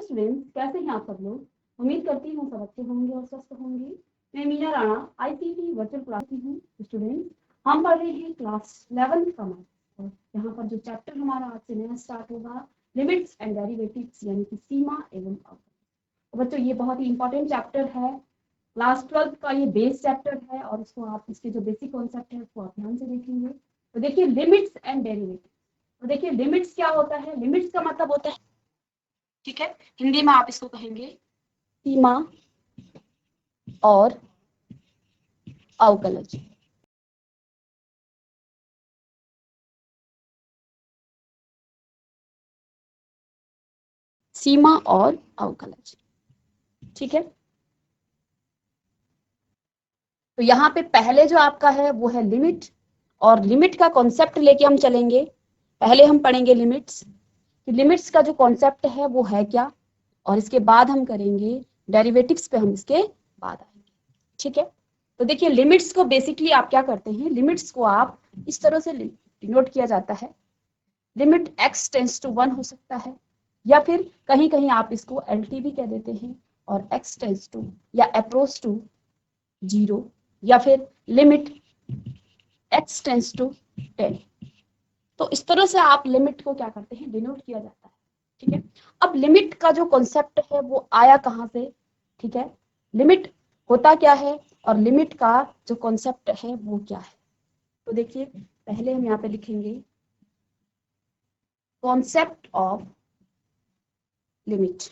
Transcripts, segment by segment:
Students, कैसे हैं आप सब लोग? उम्मीद करती हूँ सब अच्छे होंगे और स्वस्थ होंगे। मैं Meena Rana ICT virtual class की हूँ। स्टूडेंट्स, हम पढ़ रहे हैं क्लास 11 का मैथ और यहाँ पर जो चैप्टर हमारा आज से नया स्टार्ट होगा, लिमिट्स एंड डेरिवेटिव्स, यानी कि सीमा एवं अवकलन। तो बच्चों, ये बहुत ही इंपॉर्टेंट चैप्टर है, क्लास 12 का ये बेस चैप्टर है और इसको आप, इसके जो बेसिक कॉन्सेप्ट है उसको आप ध्यान से देखेंगे। तो देखिए, लिमिट्स एंड डेरिवेटिव्स। तो देखिए, लिमिट्स क्या होता है? लिमिट्स का मतलब होता है, ठीक है, हिंदी में आप इसको कहेंगे सीमा और अवकलन। सीमा और अवकलन, ठीक है। तो यहाँ पे पहले जो आपका है वो है लिमिट, और लिमिट का कॉन्सेप्ट लेके हम चलेंगे। पहले हम पढ़ेंगे लिमिट्स, कि लिमिट्स का जो कॉन्सेप्ट है वो है क्या, और इसके बाद हम करेंगे डेरिवेटिव्स पे, हम इसके बाद आएंगे, ठीक है। तो देखिए, लिमिट्स को बेसिकली आप क्या करते हैं, लिमिट्स को आप इस तरह से डिनोट किया जाता है। लिमिट x टेंड्स टू 1 हो सकता है, या फिर कहीं कहीं आप इसको LT भी कह देते हैं, और x टेंड्स टू या अप्रोच टू 0, या फिर लिमिट x टेंड्स टू 10। तो इस तरह से आप लिमिट को क्या करते हैं, डिनोट किया जाता है, ठीक है। अब लिमिट का जो कॉन्सेप्ट है वो आया कहाँ से, ठीक है, लिमिट होता क्या है और लिमिट का जो कॉन्सेप्ट है वो क्या है। तो देखिए, पहले हम यहाँ पे लिखेंगे concept of limit.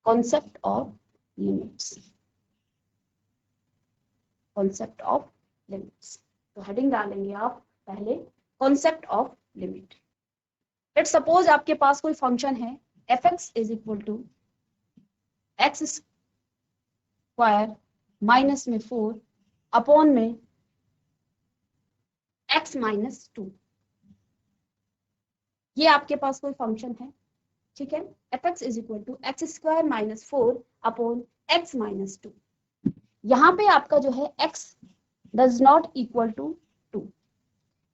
Concept of limits, concept of limits. तो हेडिंग डालेंगे आप पहले concept of limit. Let suppose आपके पास कोई फंक्शन है f(x) is equal to x square minus में 4 अपॉन में x माइनस 2। ये आपके पास कोई फंक्शन है, ठीक है, f(x) is equal to x square minus 4 upon x minus 2। यहाँ पे आपका जो है x does not equal to 2।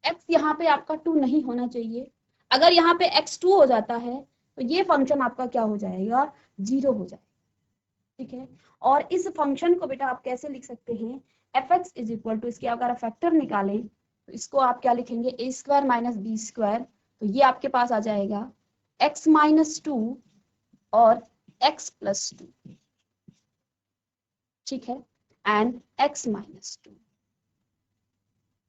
x यहाँ पे आपका 2 नहीं होना चाहिए। अगर यहाँ पे x 2 हो जाता है तो ये फंक्शन आपका क्या हो जाएगा, 0 हो जाएगा, ठीक है। और इस फंक्शन को बेटा आप कैसे लिख सकते हैं, f(x) इज इक्वल टू, इसके अगर फैक्टर निकालें तो इसको आप क्या लिखेंगे, a square minus b square. तो ये आपके पास आ जाएगा x माइनस 2 और x प्लस 2, ठीक है, एंड x माइनस 2।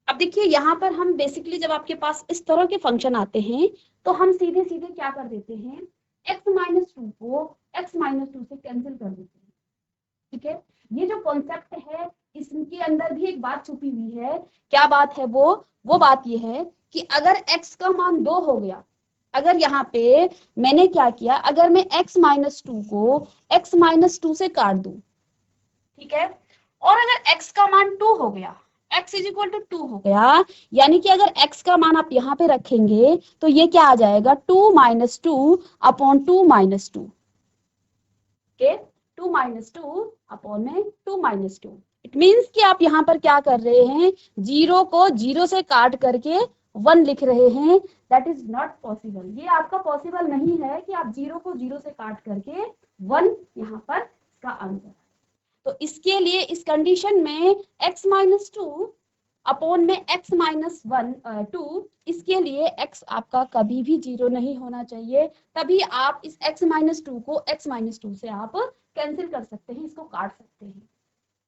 अब देखिए, यहाँ पर हम बेसिकली जब आपके पास इस तरह के फंक्शन आते हैं तो हम सीधे सीधे क्या कर देते हैं, x माइनस 2 को x माइनस 2 से कैंसिल कर देते हैं, ठीक है। ये जो कॉन्सेप्ट है इसके अंदर भी एक बात छुपी हुई है। क्या बात है वो बात ये है कि अगर x का मान 2 हो गया, अगर यहाँ पे मैंने क्या किया, अगर मैं x माइनस 2 को x माइनस 2 से काट दूं, ठीक है, और अगर x का मान 2 हो गया, x इज इक्वल टू 2 हो गया, यानी कि अगर x का मान आप यहाँ पे रखेंगे तो ये क्या आ जाएगा, 2 minus 2 upon 2 minus 2, okay, 2 minus 2 upon में 2 माइनस 2। इट मीन्स कि आप यहाँ पर क्या कर रहे हैं, 0 को 0 से काट करके 1 लिख रहे हैं। That is not possible. ये आपका पॉसिबल नहीं है कि आप 0 को 0 से काट करके 1 यहाँ पर इसका आंसर। तो इसके लिए इस कंडीशन में x माइनस 2 अपॉन में x माइनस 2, इसके लिए x आपका कभी भी 0 नहीं होना चाहिए। तभी आप इस x माइनस 2 को x माइनस 2 से आप कैंसिल कर सकते हैं, इसको काट सकते हैं,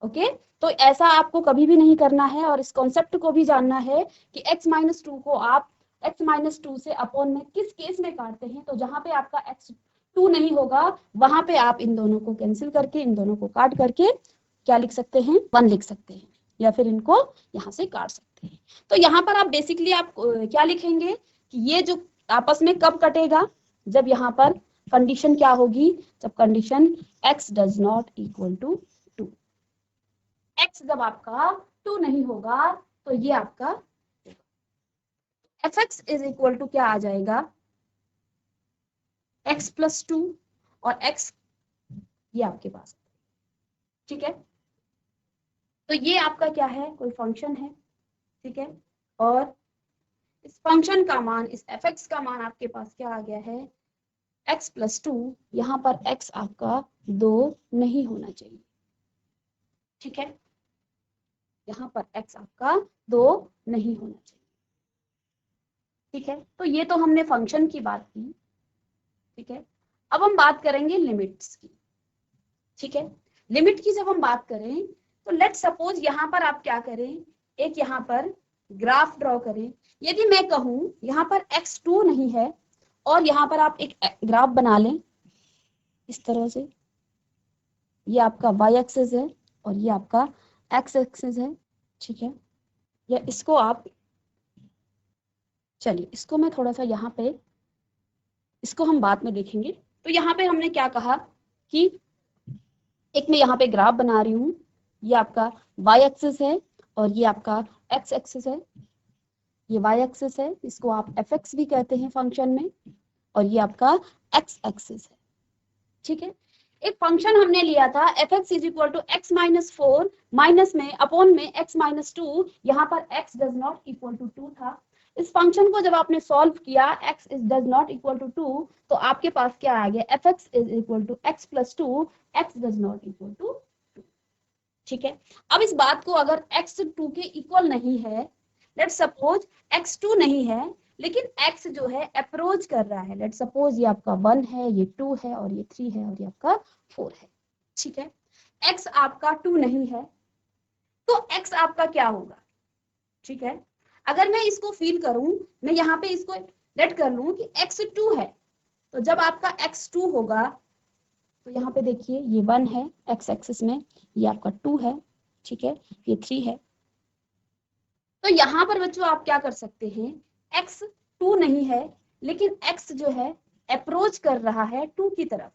ओके। तो ऐसा आपको कभी भी नहीं करना है, और इस कॉन्सेप्ट को भी जानना है कि x माइनस 2 को आप x माइनस 2 से अपॉन में किस केस में काटते हैं। तो जहां पे आपका x 2 नहीं होगा वहां पे आप इन दोनों को कैंसिल करके, इन दोनों को काट करके क्या लिख सकते हैं, 1 लिख सकते हैं, या फिर इनको यहाँ से काट सकते हैं। तो यहाँ पर आप बेसिकली आप क्या लिखेंगे कि ये जो आपस में कब कटेगा, जब यहाँ पर कंडीशन क्या होगी, जब condition x does not equal to 2। x जब आपका 2 नहीं होगा तो ये आपका f(x) इज इक्वल टू क्या आ जाएगा, x प्लस 2 और x ये आपके पास, ठीक है। तो ये आपका क्या है, कोई फंक्शन है, ठीक है, और इस फंक्शन का मान, इस fx का मान आपके पास क्या आ गया है, x प्लस 2। यहाँ पर x आपका 2 नहीं होना चाहिए, ठीक है, यहाँ पर x आपका 2 नहीं होना चाहिए, ठीक है। तो ये तो हमने फंक्शन की बात की, ठीक है। अब हम बात करेंगे लिमिट्स की, ठीक है। लिमिट की जब हम बात करें तो लेट्स सपोज यहाँ पर आप क्या करें, एक यहाँ पर ग्राफ ड्रॉ करें। यदि मैं कहूँ यहाँ पर x2 नहीं है और यहाँ पर आप एक ग्राफ बना लें इस तरह से, ये आपका y एक्सिस है और ये आपका x एक्सिस है, ठीक है। या इसको आप, चलिए इसको मैं थोड़ा सा यहाँ पे, इसको हम बाद में देखेंगे। तो यहाँ पे हमने क्या कहा कि एक मैं यहाँ पे ग्राफ बना रही हूँ, ये आपका y एक्सिस है और ये आपका x एक्सिस है, ये y एक्सिस है, इसको आप fx भी कहते हैं फंक्शन में, और ये आपका x एक्सिस है, ठीक है। एक फंक्शन हमने लिया था fx is equal to x minus 4 minus में अपॉन में x माइनस 2, यहाँ पर x does not equal to 2 था। इस फंक्शन को जब आपने सॉल्व किया x is does not equal to 2, तो आपके पास क्या आ गया, fx is equal to x plus 2, x does not equal to 2, ठीक है। अब इस बात को अगर x 2 के इक्वल नहीं है, लेट्स सपोज x 2 नहीं है लेकिन x जो है अप्रोच कर रहा है, लेट्स सपोज ये आपका 1 है, ये 2 है और ये 3 है और ये आपका 4 है, ठीक है। x आपका 2 नहीं है तो x आपका क्या होगा, ठीक है। अगर मैं इसको फील करूं, मैं यहाँ पे इसको लेट कर लूं कि x 2 है, तो जब आपका x 2 होगा तो यहाँ पे देखिए ये 1 है x एक्सिस में, ये आपका 2 है, ठीक है, ये 3 है। तो यहाँ पर बच्चों आप क्या कर सकते हैं, x 2 नहीं है लेकिन x जो है अप्रोच कर रहा है 2 की तरफ,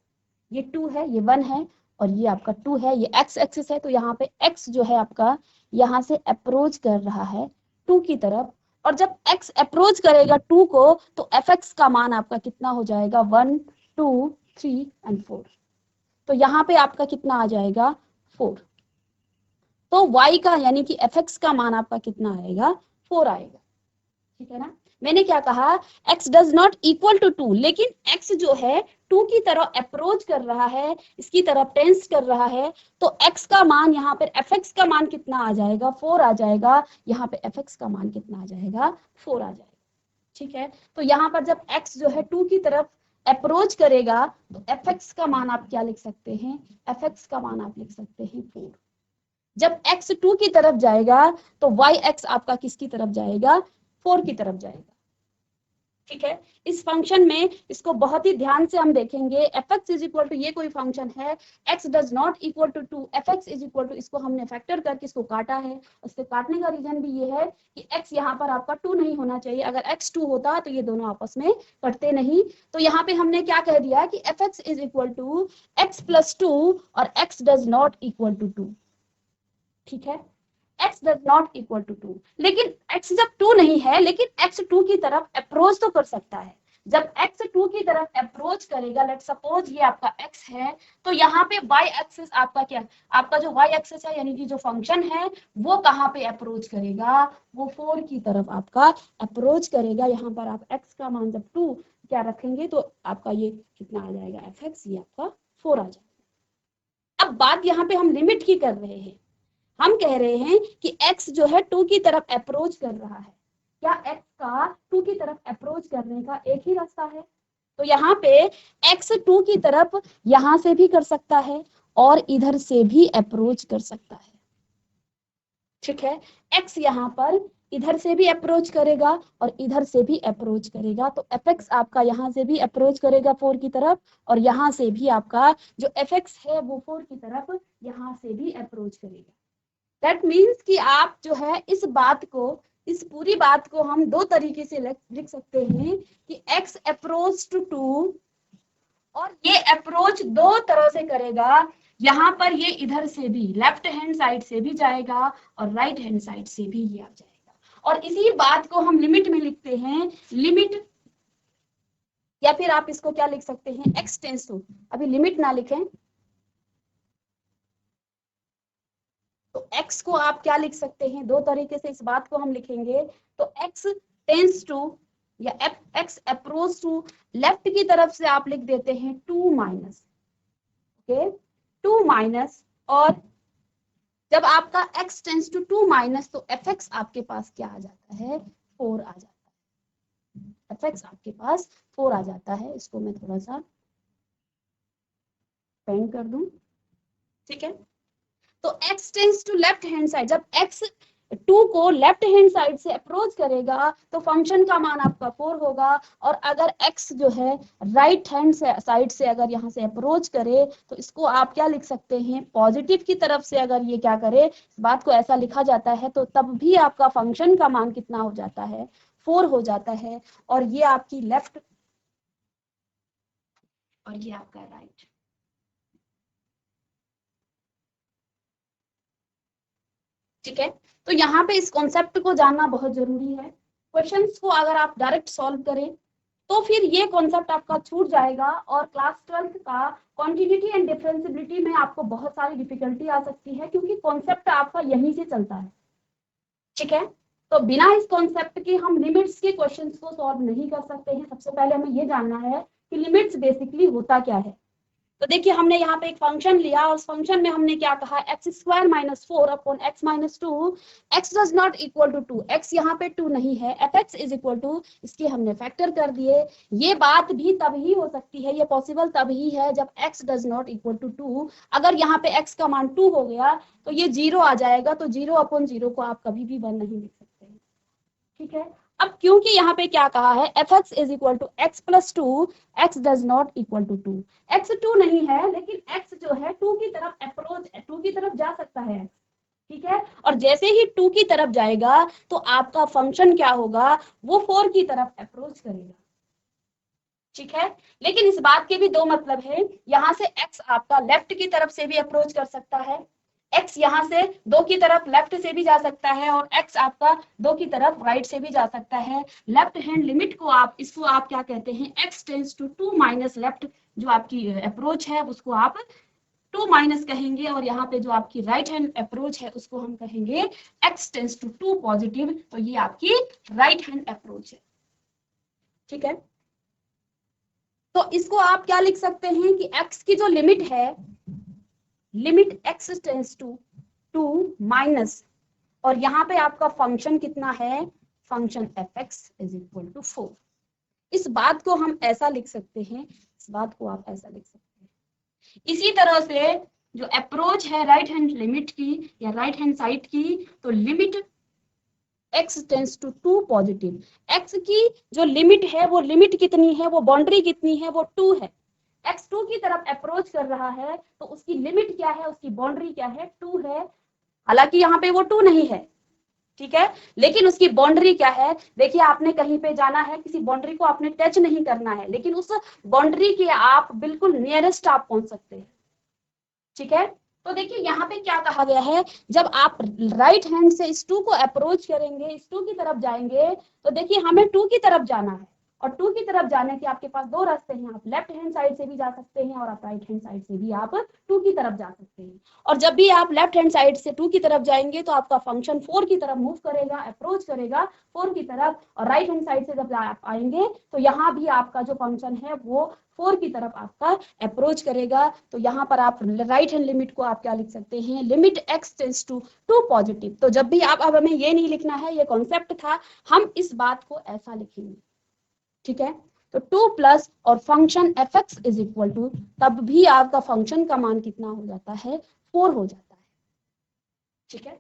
ये 2 है, ये 1 है और ये आपका 2 है, ये x एक्सिस है, तो यहाँ पे x जो है आपका यहाँ से अप्रोच कर रहा है 2 की तरफ, और जब x अप्रोच करेगा 2 को तो fx का मान आपका कितना हो जाएगा, 1 2 3 एंड 4। तो यहाँ पे आपका कितना आ जाएगा, 4। तो y का यानी कि fx का मान आपका कितना आएगा, 4 आएगा, ठीक है ना। मैंने क्या कहा, x does not equal to 2, लेकिन x जो है 2 की तरह अप्रोच कर रहा है, इसकी तरफ टेंस कर रहा है, तो x का मान यहाँ पर fx का मान कितना आ जाएगा, 4 आ जाएगा। यहाँ पे fx का मान कितना आ जाएगा, 4 आ जाएगा, ठीक है। तो यहाँ पर जब x जो है 2 की तरफ अप्रोच करेगा तो fx का मान आप क्या लिख सकते हैं, fx का मान आप लिख सकते हैं 4। जब x 2 की तरफ जाएगा तो y x आपका किसकी तरफ जाएगा, 4 की तरफ जाएगा, ठीक है। इस फंक्शन में इसको बहुत ही ध्यान से हम देखेंगे, fx इज इक्वल टू, ये कोई फंक्शन है, x does not equal to 2, fx is equal to, इसको हमने फैक्टर करके इसको काटा है। उससे काटने का रीजन भी ये है कि x यहाँ पर आपका 2 नहीं होना चाहिए, अगर x 2 होता तो ये दोनों आपस में कटते नहीं। तो यहाँ पे हमने क्या कह दिया कि fx is equal to x plus 2 और x does not equal to 2, ठीक है। x does not equal to 2, लेकिन x जब 2 नहीं है लेकिन x 2 की तरफ अप्रोच तो कर सकता है। जब x 2 की तरफ अप्रोच करेगा, लेट्स सपोज ये आपका x है, तो यहाँ पे y एक्सिस आपका क्या, आपका जो y एक्सिस है यानी कि जो फंक्शन है वो कहाँ पे अप्रोच करेगा, वो 4 की तरफ आपका अप्रोच करेगा। यहाँ पर आप x का मान जब 2 क्या रखेंगे तो आपका ये कितना आ जाएगा, fx, ये आपका 4 आ जाएगा। अब बात यहाँ पे हम लिमिट की कर रहे हैं, हम कह रहे हैं कि x जो है 2 की तरफ अप्रोच कर रहा है, क्या x का 2 की तरफ अप्रोच करने का एक ही रास्ता है, तो यहाँ पे x 2 की तरफ यहां से भी कर सकता है और इधर से भी अप्रोच कर सकता है, ठीक है। x यहाँ पर इधर से भी अप्रोच करेगा और इधर से भी अप्रोच करेगा, तो fx आपका यहाँ से भी अप्रोच करेगा 4 की तरफ और यहाँ से भी आपका जो fx है वो 4 की तरफ यहाँ से भी अप्रोच करेगा। दैट मीन्स कि आप जो है इस बात को, इस पूरी बात को हम दो तरीके से लिख सकते हैं कि x अप्रोच टू 2, और ये अप्रोच दो तरह से करेगा। यहाँ पर ये इधर से भी लेफ्ट हैंड साइड से भी जाएगा और राइट हैंड साइड से भी ये आ जाएगा, और इसी बात को हम लिमिट में लिखते हैं, लिमिट, या फिर आप इसको क्या लिख सकते हैं, x टेंस टू, अभी लिमिट ना लिखें तो x को आप क्या लिख सकते हैं, दो तरीके से इस बात को हम लिखेंगे, तो x टेंस टू या x अप्रोच टू लेफ्ट की तरफ से आप लिख देते हैं 2 माइनस, ओके 2 माइनस, और जब आपका x टेंस टू 2 माइनस तो fx आपके पास क्या आ जाता है, 4 आ जाता है, fx आपके पास 4 आ जाता है। इसको मैं थोड़ा सा पेंट कर दूं, ठीक है। तो x tends to left hand side, जब x 2 को लेफ्ट हैंड साइड से अप्रोच करेगा तो फंक्शन का मान आपका 4 होगा, और अगर x जो है राइट हैंड साइड से अगर यहाँ से अप्रोच करे तो इसको आप क्या लिख सकते हैं, पॉजिटिव की तरफ से अगर ये क्या करे, इस बात को ऐसा लिखा जाता है, तो तब भी आपका फंक्शन का मान कितना हो जाता है, 4 हो जाता है, और ये आपकी लेफ्ट और ये आपका राइट। ठीक है, तो यहाँ पे इस कॉन्सेप्ट को जानना बहुत जरूरी है। क्वेश्चंस को अगर आप डायरेक्ट सॉल्व करें तो फिर ये कॉन्सेप्ट आपका छूट जाएगा, और क्लास 12th का क्वांटिटी एंड डिफरेंशिएबिलिटी में आपको बहुत सारी डिफिकल्टी आ सकती है, क्योंकि कॉन्सेप्ट आपका यहीं से चलता है। ठीक है, तो बिना इस कॉन्सेप्ट के हम लिमिट्स के क्वेश्चंस को सॉल्व नहीं कर सकते हैं। सबसे पहले हमें ये जानना है कि लिमिट्स बेसिकली होता क्या है। तो देखिए हमने यहाँ पे एक फंक्शन लिया, और उस फंक्शन में हमने क्या कहा, x square minus 4 upon x minus 2, x does not equal to 2, x यहाँ पे 2 नहीं है, f x is equal to, इसके हमने फैक्टर कर दिए। ये बात भी तभी हो सकती है, ये पॉसिबल तभी है जब x does not equal to 2। अगर यहाँ पे एक्स का मान 2 हो गया तो ये 0 आ जाएगा, तो 0 अपॉन 0 को आप कभी भी 1 नहीं लिख सकते हैं। ठीक है, अब क्योंकि यहाँ पे क्या कहा है, f x is equal to x plus 2, x does not equal to 2, x 2 नहीं है, लेकिन एक्स जो है 2 की तरफ अप्रोच, 2 की तरफ जा सकता है। ठीक है, और जैसे ही 2 की तरफ जाएगा तो आपका फंक्शन क्या होगा, वो 4 की तरफ अप्रोच करेगा। ठीक है, लेकिन इस बात के भी दो मतलब है, यहाँ से x आपका लेफ्ट की तरफ से भी अप्रोच कर सकता है, x यहाँ से 2 की तरफ लेफ्ट से भी जा सकता है, और x आपका 2 की तरफ राइट से भी जा सकता है। लेफ्ट हैंड लिमिट को आप, इसको आप क्या कहते हैं, x tends to 2 minus left, जो आपकी अप्रोच है उसको आप 2 माइनस कहेंगे, और यहाँ पे जो आपकी राइट हैंड अप्रोच है उसको हम कहेंगे x टेंस टू 2 पॉजिटिव, तो ये आपकी राइट हैंड अप्रोच है। ठीक है, तो इसको आप क्या लिख सकते हैं कि x की जो लिमिट है, limit x tends to 2 minus, और यहाँ पे आपका फंक्शन कितना है, function fx is equal to 4। इस बात को हम ऐसा लिख सकते हैं, इस बात को आप ऐसा लिख सकते हैं। इसी तरह से जो अप्रोच है राइट हैंड लिमिट की या राइट हैंड साइड की, तो limit x tends to 2 positive, x की जो लिमिट है वो लिमिट कितनी है, वो बाउंड्री कितनी है, वो 2 है। x 2 की तरफ अप्रोच कर रहा है तो उसकी लिमिट क्या है, उसकी बाउंड्री क्या है, 2 है। हालांकि यहाँ पे वो 2 नहीं है, ठीक है, लेकिन उसकी बाउंड्री क्या है, देखिए आपने कहीं पे जाना है, किसी बाउंड्री को आपने टच नहीं करना है, लेकिन उस बाउंड्री के आप बिल्कुल नियरेस्ट आप पहुंच सकते हैं। ठीक है, तो देखिए यहाँ पे क्या कहा गया है, जब आप राइट हैंड से इस 2 को अप्रोच करेंगे, इस 2 की तरफ जाएंगे, तो देखिए हमें 2 की तरफ जाना है, और 2 की तरफ जाने के आपके पास दो रास्ते हैं, आप लेफ्ट हैंड साइड से भी जा सकते हैं, और आप राइट हैंड साइड से भी आप 2 की तरफ जा सकते हैं। और जब भी आप लेफ्ट हैंड साइड से 2 की तरफ जाएंगे तो आपका फंक्शन 4 की तरफ मूव करेगा, अप्रोच करेगा 4 की तरफ, और राइट हैंड साइड से जब आप आएंगे तो यहाँ भी आपका जो फंक्शन है वो 4 की तरफ आपका अप्रोच करेगा। तो यहाँ पर आप राइट हैंड लिमिट को आप क्या लिख सकते हैं, limit x tends to 2 positive. तो जब भी आप, अब हमें ये नहीं लिखना है, ये कॉन्सेप्ट था, हम इस बात को ऐसा लिखेंगे। ठीक है, तो 2 प्लस और function f x is equal to, तब भी आपका फंक्शन का मान कितना हो जाता है, 4 हो जाता है। ठीक है,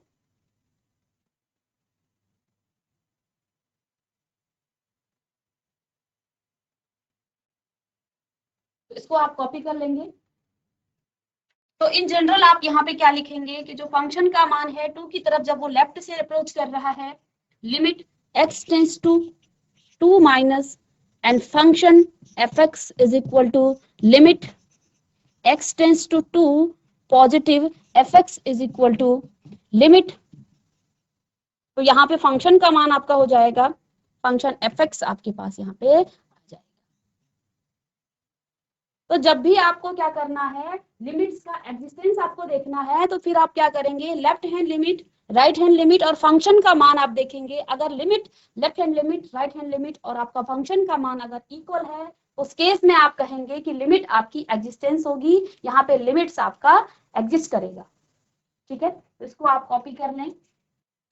तो इसको आप कॉपी कर लेंगे। तो इन जनरल आप यहाँ पे क्या लिखेंगे कि जो फंक्शन का मान है 2 की तरफ जब वो लेफ्ट से अप्रोच कर रहा है, limit x tends to 2 minus and function fx is equal to limit x tends to 2 positive, fx is equal to limit, तो यहाँ पे फंक्शन का मान आपका हो जाएगा, फंक्शन fx आपके पास यहाँ पे आ जाएगा। तो जब भी आपको क्या करना है, लिमिट्स का एग्जिस्टेंस आपको देखना है, तो फिर आप क्या करेंगे, left hand limit right hand limit और फंक्शन का मान आप देखेंगे, अगर limit left hand limit, right hand limit और आपका फंक्शन का मान अगर इक्वल है, उस केस में आप कहेंगे कि लिमिट आपकी एग्जिस्टेंस होगी, यहाँ पे लिमिट्स आपका एग्जिस्ट करेगा। ठीक है, तो इसको आप कॉपी कर लें।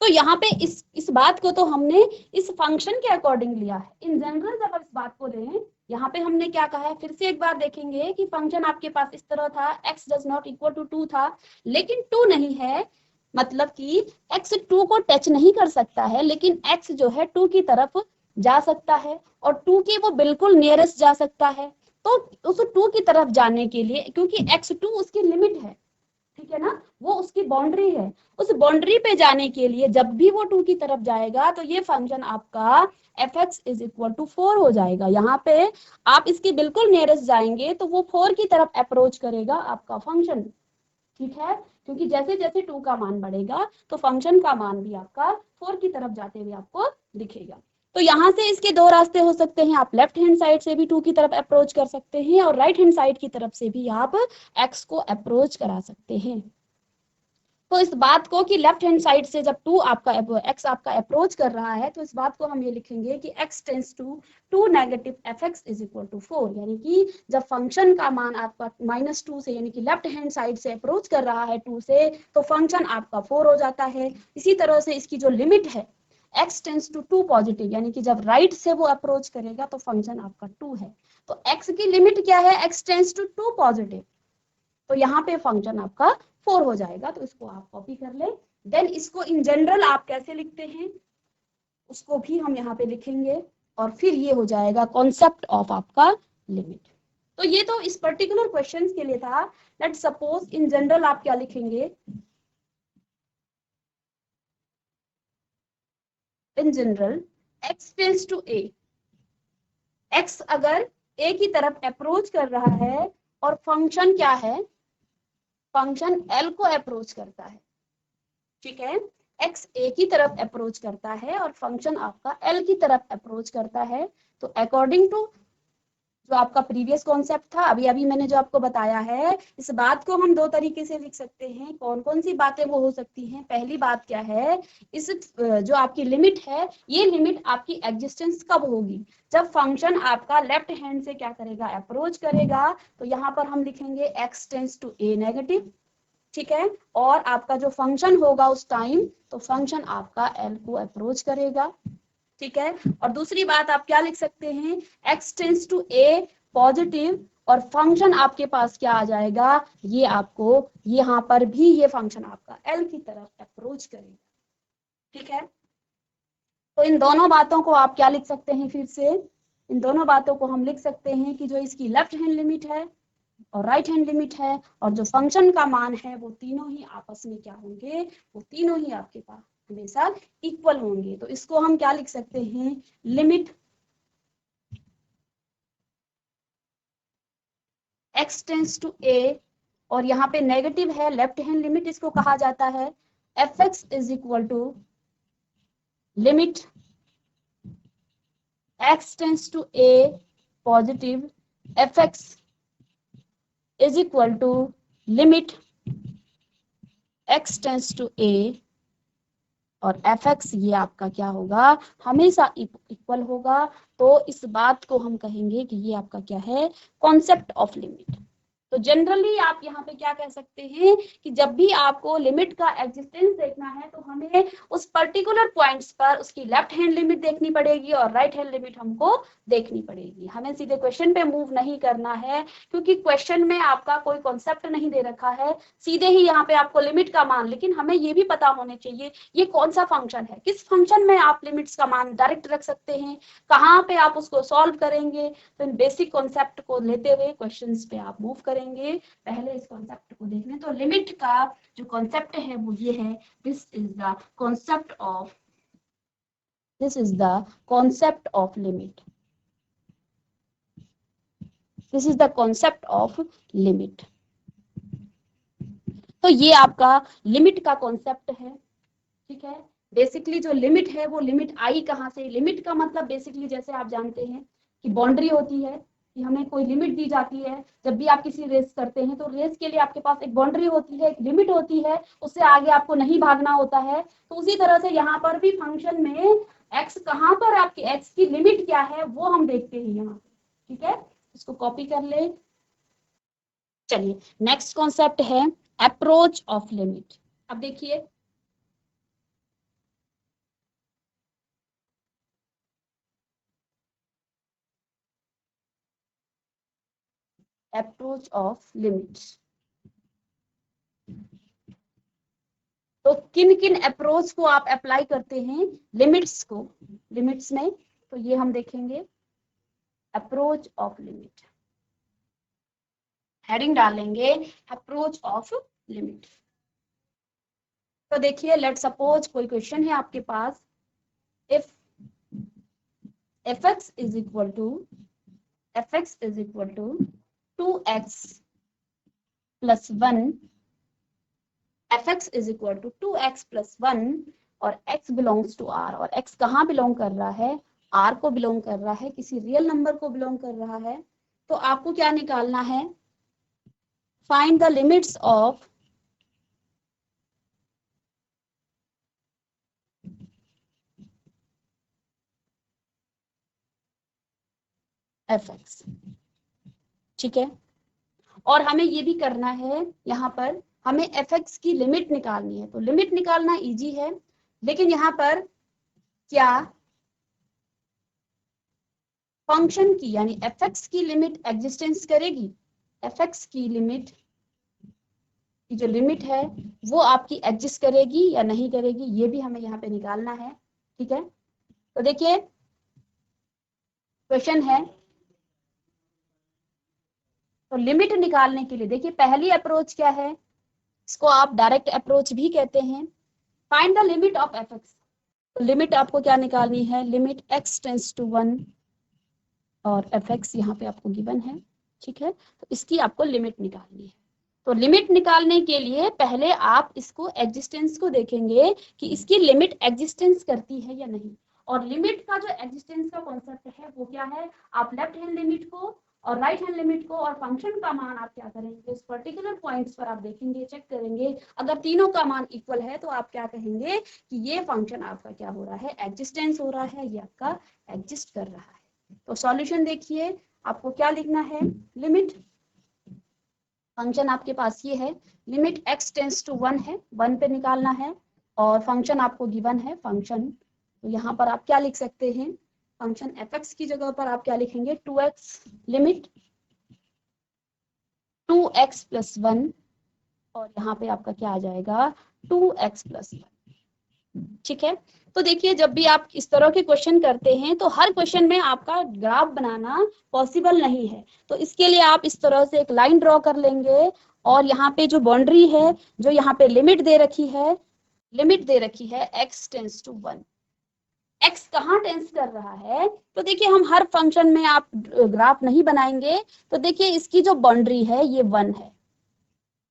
तो यहाँ पे इस बात को तो हमने इस फंक्शन के अकॉर्डिंग लिया है। इन जनरल जब आप इस बात को लें, यहाँ पे हमने क्या कहा है, फिर से एक बार देखेंगे कि फंक्शन आपके पास इस तरह था, x does not equal to 2 था, लेकिन 2 नहीं है, मतलब कि x 2 को टच नहीं कर सकता है, लेकिन x जो है 2 की तरफ जा सकता है और 2 के वो बिल्कुल नियरेस्ट जा सकता है। तो उस 2 की तरफ जाने के लिए, क्योंकि x2 उसकी लिमिट है, ठीक है ना, वो उसकी बाउंड्री है, उस बाउंड्री पे जाने के लिए जब भी वो 2 की तरफ जाएगा तो ये फंक्शन आपका fx इज इक्वल टू 4 हो जाएगा। यहाँ पे आप इसके बिल्कुल नियरेस्ट जाएंगे तो वो 4 की तरफ अप्रोच करेगा आपका फंक्शन। ठीक है, क्योंकि जैसे जैसे 2 का मान बढ़ेगा तो फंक्शन का मान भी आपका 4 की तरफ जाते हुए आपको दिखेगा। तो यहाँ से इसके दो रास्ते हो सकते हैं, आप लेफ्ट हैंड साइड से भी 2 की तरफ अप्रोच कर सकते हैं और राइट हैंड साइड की तरफ से भी आप x को अप्रोच करा सकते हैं। तो इस बात को कि लेफ्ट हैंड साइड से जब 2 आपका x आपका अप्रोच कर रहा है, तो इस बात को हम ये लिखेंगे कि x tends to 2 negative fx is equal to 4, यानी कि जब फंक्शन का मान आपका -2 से, यानी कि लेफ्ट हैंड साइड से अप्रोच कर रहा है 2 से, तो फंक्शन आपका 4 हो जाता है। इसी तरह से इसकी जो लिमिट है x टेंड्स टू 2 पॉजिटिव, यानी कि जब राइट से वो अप्रोच करेगा तो फंक्शन आपका 2 है। तो x की लिमिट क्या है, x टेंड्स टू 2 पॉजिटिव, तो यहाँ पे फंक्शन आपका 4 हो जाएगा। तो इसको आप कॉपी कर ले। देन इसको इन जनरल आप कैसे लिखते हैं उसको भी हम यहाँ पे लिखेंगे और फिर ये हो जाएगा कॉन्सेप्ट ऑफ आपका लिमिट। तो ये तो इस पर्टिकुलर क्वेश्चन के लिए था। लेट सपोज इन जनरल आप क्या लिखेंगे, in general x tends to a, x अगर a की तरफ अप्रोच कर रहा है और फंक्शन क्या है, फंक्शन l को अप्रोच करता है, ठीक है, x a की तरफ अप्रोच करता है और फंक्शन आपका l की तरफ अप्रोच करता है, तो अकॉर्डिंग टू जो आपका प्रीवियस कॉन्सेप्ट था, अभी अभी मैंने जो आपको बताया है, इस बात को हम दो तरीके से लिख सकते हैं। कौन कौन सी बातें वो हो सकती हैं, पहली बात क्या है, इस जो आपकी लिमिट है, ये लिमिट आपकी एग्जिस्टेंस कब होगी, जब फंक्शन आपका लेफ्ट हैंड से क्या करेगा, अप्रोच करेगा। तो यहाँ पर हम लिखेंगे x tends to a negative, ठीक है, और आपका जो फंक्शन होगा उस टाइम, तो फंक्शन आपका l को अप्रोच करेगा, ठीक है। और दूसरी बात आप क्या लिख सकते हैं, x tends to a positive और फंक्शन आपके पास क्या आ जाएगा, ये आपको यहाँ पर भी ये फंक्शन आपका l की तरफ अप्रोच करेगा, ठीक है। तो इन दोनों बातों को आप क्या लिख सकते हैं, फिर से इन दोनों बातों को हम लिख सकते हैं कि जो इसकी लेफ्ट हैंड लिमिट है और राइट हैंड लिमिट है और जो फंक्शन का मान है, वो तीनों ही आपस में क्या होंगे, वो तीनों ही आपके पास हमेशा इक्वल होंगे। तो इसको हम क्या लिख सकते हैं, limit x tends to a, और यहाँ पे नेगेटिव है लेफ्ट हैंड लिमिट, इसको कहा जाता है fx is equal to limit x tends to a positive fx is equal to limit x tends to a, और fx ये आपका क्या होगा, हमेशा इक्वल होगा। तो इस बात को हम कहेंगे कि ये आपका क्या है, कॉन्सेप्ट ऑफ लिमिट। तो जनरली आप यहाँ पे क्या कह सकते हैं कि जब भी आपको लिमिट का एग्जिस्टेंस देखना है तो हमें उस पर्टिकुलर पॉइंट्स पर उसकी लेफ्ट हैंड लिमिट देखनी पड़ेगी और राइट हैंड लिमिट हमको देखनी पड़ेगी। हमें सीधे क्वेश्चन पे मूव नहीं करना है, क्योंकि क्वेश्चन में आपका कोई कॉन्सेप्ट नहीं दे रखा है, सीधे ही यहाँ पे आपको लिमिट का मान, लेकिन हमें ये भी पता होने चाहिए ये कौन सा फंक्शन है, किस फंक्शन में आप लिमिट्स का मान डायरेक्ट रख सकते हैं, कहाँ पे आप उसको सॉल्व करेंगे। तो इन बेसिक कॉन्सेप्ट को लेते हुए क्वेश्चंस पे आप मूव करेंगे। पहले इस कॉन्सेप्ट को देखने, तो लिमिट का जो कॉन्सेप्ट है वो ये है, this is the concept of, this is the concept of limit, this is the concept of limit. तो ये आपका लिमिट का कॉन्सेप्ट है, ठीक है। बेसिकली जो लिमिट है वो लिमिट आई कहाँ से, लिमिट का मतलब बेसिकली जैसे आप जानते हैं कि बाउंड्री होती है, कि हमें कोई लिमिट दी जाती है। जब भी आप किसी रेस करते हैं तो रेस के लिए आपके पास एक बाउंड्री होती है, एक लिमिट होती है, उससे आगे आपको नहीं भागना होता है। तो उसी तरह से यहाँ पर भी फंक्शन में एक्स कहाँ पर आपकी एक्स की लिमिट क्या है वो हम देखते हैं यहाँ पे। ठीक है, इसको कॉपी कर ले। चलिए नेक्स्ट कॉन्सेप्ट है अप्रोच ऑफ लिमिट। अब देखिए अप्रोच ऑफ लिमिट्स, तो किन किन अप्रोच को आप अप्लाई करते हैं लिमिट्स को, लिमिट्स में, तो ये हम देखेंगे अप्रोच ऑफ लिमिट। हेडिंग डालेंगे अप्रोच ऑफ लिमिट। तो देखिए लेट सपोज कोई क्वेश्चन है आपके पास, if fx is equal to 2x plus 1, fx is equal to 2x plus 1 और x बिलोंग्स टू r, और x कहाँ बिलोंग कर रहा है, r को बिलोंग कर रहा है, किसी रियल नंबर को बिलोंग कर रहा है। तो आपको क्या निकालना है, find the limits of fx। ठीक है, और हमें ये भी करना है, यहाँ पर हमें fx की लिमिट निकालनी है। तो लिमिट निकालना इजी है, लेकिन यहाँ पर क्या फंक्शन की यानी fx की लिमिट एग्जिस्टेंस करेगी, fx की लिमिट की जो लिमिट है वो आपकी एग्जिस्ट करेगी या नहीं करेगी, ये भी हमें यहाँ पे निकालना है। ठीक है, तो देखिए क्वेश्चन है, तो लिमिट निकालने के लिए देखिए पहली अप्रोच क्या है, इसको आप डायरेक्ट अप्रोच भी कहते हैं। Find the limit of fx, तो लिमिट आपको क्या निकालनी है, लिमिट x टेंड्स टू 1 और fx यहाँ पे आपको गिवन है। ठीक है, तो इसकी आपको लिमिट निकालनी है। तो लिमिट निकालने के लिए पहले आप इसको एग्जिस्टेंस को देखेंगे कि इसकी लिमिट एग्जिस्टेंस करती है या नहीं। और लिमिट का जो एग्जिस्टेंस का कॉन्सेप्ट है वो क्या है, आप लेफ्ट हैंड लिमिट को और राइट हैंड लिमिट को और फंक्शन का मान आप क्या करेंगे, इस पर्टिकुलर पॉइंट्स पर आप देखेंगे, चेक करेंगे, अगर तीनों का मान इक्वल है तो आप क्या कहेंगे कि ये फंक्शन आपका क्या हो रहा है, एग्जिस्टेंस हो रहा है, ये आपका एग्जिस्ट कर रहा है। तो सॉल्यूशन देखिए आपको क्या लिखना है, लिमिट फंक्शन आपके पास ये है, लिमिट x टेंड्स टू 1 है, 1 पे निकालना है, और फंक्शन आपको गिवन है फंक्शन। तो यहाँ पर आप क्या लिख सकते हैं, फंक्शन fx की जगह पर आप क्या लिखेंगे, 2x, लिमिट 2x प्लस 1, और यहाँ पे आपका क्या आ जाएगा 2x प्लस 1। ठीक है, तो देखिए जब भी आप इस तरह के क्वेश्चन करते हैं तो हर क्वेश्चन में आपका ग्राफ बनाना पॉसिबल नहीं है। तो इसके लिए आप इस तरह से एक लाइन ड्रॉ कर लेंगे, और यहाँ पे जो बाउंड्री है, जो यहाँ पे लिमिट दे रखी है, लिमिट दे रखी है x टेंड्स टू 1, x कहाँ टेंस कर रहा है, तो देखिए हम हर फंक्शन में आप ग्राफ नहीं बनाएंगे। तो देखिए इसकी जो बाउंड्री है ये 1 है।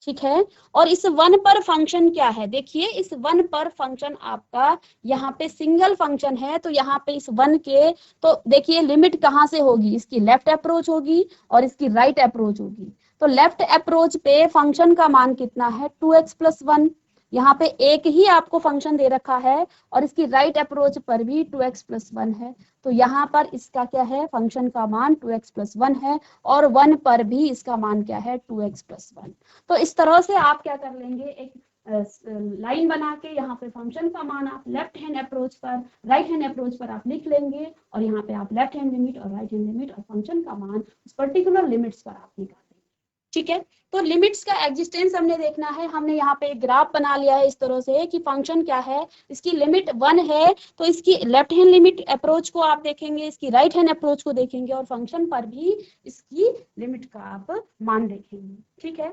ठीक है, और इस 1 पर फंक्शन क्या है, देखिए इस 1 पर फंक्शन आपका यहाँ पे सिंगल फंक्शन है। तो यहाँ पे इस 1 के, तो देखिए लिमिट कहाँ से होगी, इसकी लेफ्ट अप्रोच होगी और इसकी राइट अप्रोच होगी। तो लेफ्ट अप्रोच पे फंक्शन का मान कितना है, 2x प्लस 1, यहाँ पे एक ही आपको फंक्शन दे रखा है, और इसकी राइट अप्रोच पर भी 2x प्लस 1 है। तो यहाँ पर इसका क्या है, फंक्शन का मान 2x प्लस 1 है, और 1 पर भी इसका मान क्या है, 2x प्लस 1। तो इस तरह से आप क्या कर लेंगे, एक लाइन बना के यहाँ पे फंक्शन का मान आप लेफ्ट हैंड अप्रोच पर, राइट हैंड अप्रोच पर आप लिख लेंगे, और यहाँ पे आप लेफ्ट हैंड लिमिट और राइट हैंड लिमिट और फंक्शन का मान उस पर्टिकुलर लिमिट्स पर आप निकाल देंगे। ठीक है, तो लिमिट्स का एग्जिस्टेंस हमने देखना है। हमने यहाँ पे एक ग्राफ बना लिया है इस तरह से कि फंक्शन क्या है, इसकी लिमिट 1 है, तो इसकी लेफ्ट हैंड लिमिट अप्रोच को आप देखेंगे, इसकी राइट हैंड अप्रोच को देखेंगे, और फंक्शन पर भी इसकी लिमिट का आप मान देखेंगे। ठीक है,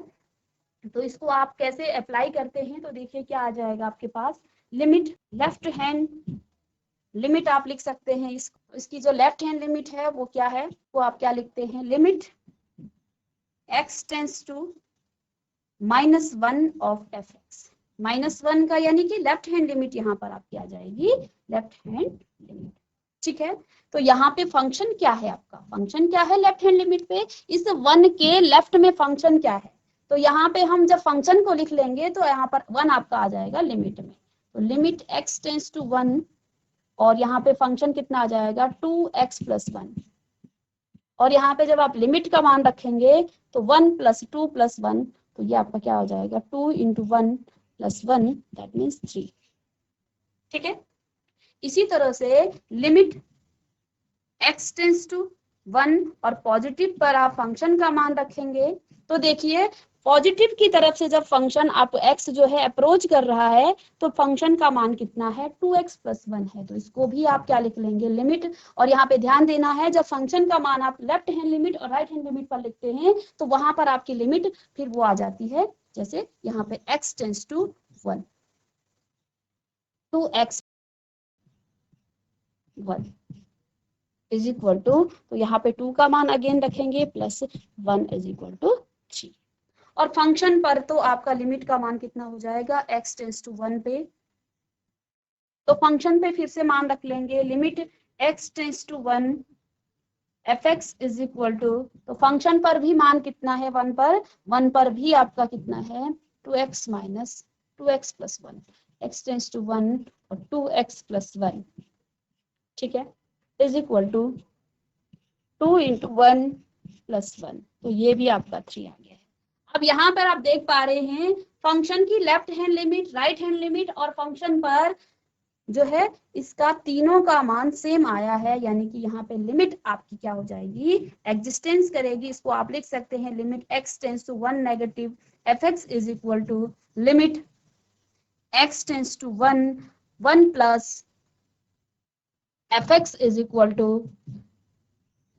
तो इसको आप कैसे अप्लाई करते हैं, तो देखिए क्या आ जाएगा आपके पास, लिमिट लेफ्ट हैंड लिमिट आप लिख सकते हैं, इसकी जो लेफ्ट हैंड लिमिट है वो क्या है, वो आप क्या लिखते हैं, limit x tends to -1 of fx, -1 का यानी कि लेफ्ट हैंड लिमिट यहाँ पर आपकी आ जाएगी, लेफ्ट हैंड लिमिट। ठीक है। तो यहाँ पे फंक्शन क्या है आपका, फंक्शन क्या है लेफ्ट हैंड लिमिट पे, इस 1 के लेफ्ट में फंक्शन क्या है। तो यहाँ पे हम जब फंक्शन को लिख लेंगे तो यहाँ पर 1 आपका आ जाएगा लिमिट में, तो लिमिट x टेंड्स टू 1 और यहाँ पे फंक्शन कितना आ जाएगा 2x + 1। और यहाँ पे जब आप लिमिट का मान रखेंगे तो 1 + 2 + 1, तो ये आपका क्या हो जाएगा 2 × 1 + 1 दैट मीन्स 3। ठीक है। इसी तरह से लिमिट x टेंड्स टू 1 और पॉजिटिव पर आप फंक्शन का मान रखेंगे, तो देखिए पॉजिटिव की तरफ से जब फंक्शन आप x जो है अप्रोच कर रहा है तो फंक्शन का मान कितना है 2x + 1 है, तो इसको भी आप क्या लिख लेंगे लिमिट। और यहाँ पे ध्यान देना है जब फंक्शन का मान आप लेफ्ट हैंड लिमिट और राइट हैंड लिमिट पर लिखते हैं तो वहां पर आपकी लिमिट फिर वो आ जाती है, जैसे यहाँ पे x tends to 1 2x 1 is equal to, तो यहाँ पे 2 का मान अगेन रखेंगे +1 इज इक्वल टू 3। और फंक्शन पर तो आपका लिमिट का मान कितना हो जाएगा x टेंड्स टू 1 पे, तो फंक्शन पे फिर से मान रख लेंगे limit x tends to 1 fx is equal to, तो फंक्शन पर भी मान कितना है 1 पर भी आपका कितना है 2x - 2x + 1 x tends to 1 और 2x + 1, ठीक है, इज इक्वल टू 2 × 1 + 1, तो ये भी आपका 3 आ गया है। अब यहाँ पर आप देख पा रहे हैं फंक्शन की left hand limit right hand limit और फंक्शन पर जो है इसका तीनों का मान सेम आया है, यानी कि यहाँ पे लिमिट आपकी क्या हो जाएगी एग्जिस्टेंस करेगी। इसको आप लिख सकते हैं limit x tends to 1 negative fx is equal to limit x tends to 1 1 plus fx is equal to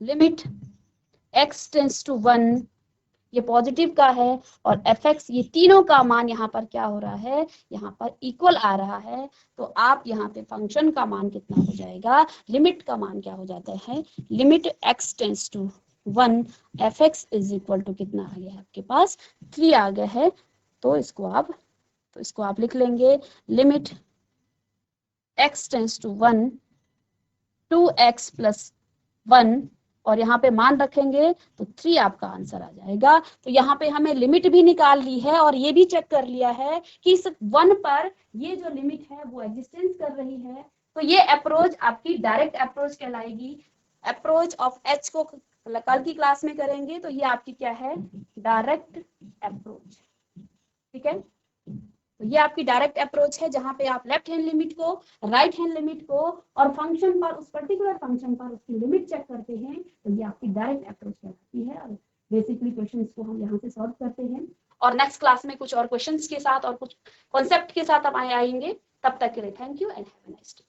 limit x tends to 1, ये पॉजिटिव का है, और fx ये तीनों का मान यहाँ पर क्या हो रहा है यहाँ पर इक्वल आ रहा है। तो आप यहाँ पे फंक्शन का मान कितना हो जाएगा, लिमिट का मान क्या हो जाता है limit x tends to 1 fx is equal to कितना आ गया है आपके पास 3 आ गया है। तो इसको आप लिख लेंगे limit x tends to 1 2x + 1 और यहाँ पे मान रखेंगे तो 3 आपका आंसर आ जाएगा। तो यहाँ पे हमें लिमिट भी निकाल ली है और ये भी चेक कर लिया है कि इस 1 पर ये जो लिमिट है वो एग्जिस्टेंस कर रही है, तो ये अप्रोच आपकी डायरेक्ट अप्रोच कहलाएगी। अप्रोच ऑफ h को कल की क्लास में करेंगे, तो ये आपकी क्या है डायरेक्ट अप्रोच, ठीक है। तो ये आपकी डायरेक्ट अप्रोच है जहां पे आप लेफ्ट हैंड लिमिट को राइट हैंड लिमिट को और फंक्शन पर उस पर्टिकुलर फंक्शन पर उसकी लिमिट चेक करते हैं, तो ये आपकी डायरेक्ट अप्रोच कहलाती है। और बेसिकली क्वेश्चंस को हम यहाँ से सॉल्व करते हैं और नेक्स्ट क्लास में कुछ और क्वेश्चंस के साथ और कुछ कॉन्सेप्ट के साथ हम आएंगे। तब तक के लिए thank you and have a nice day.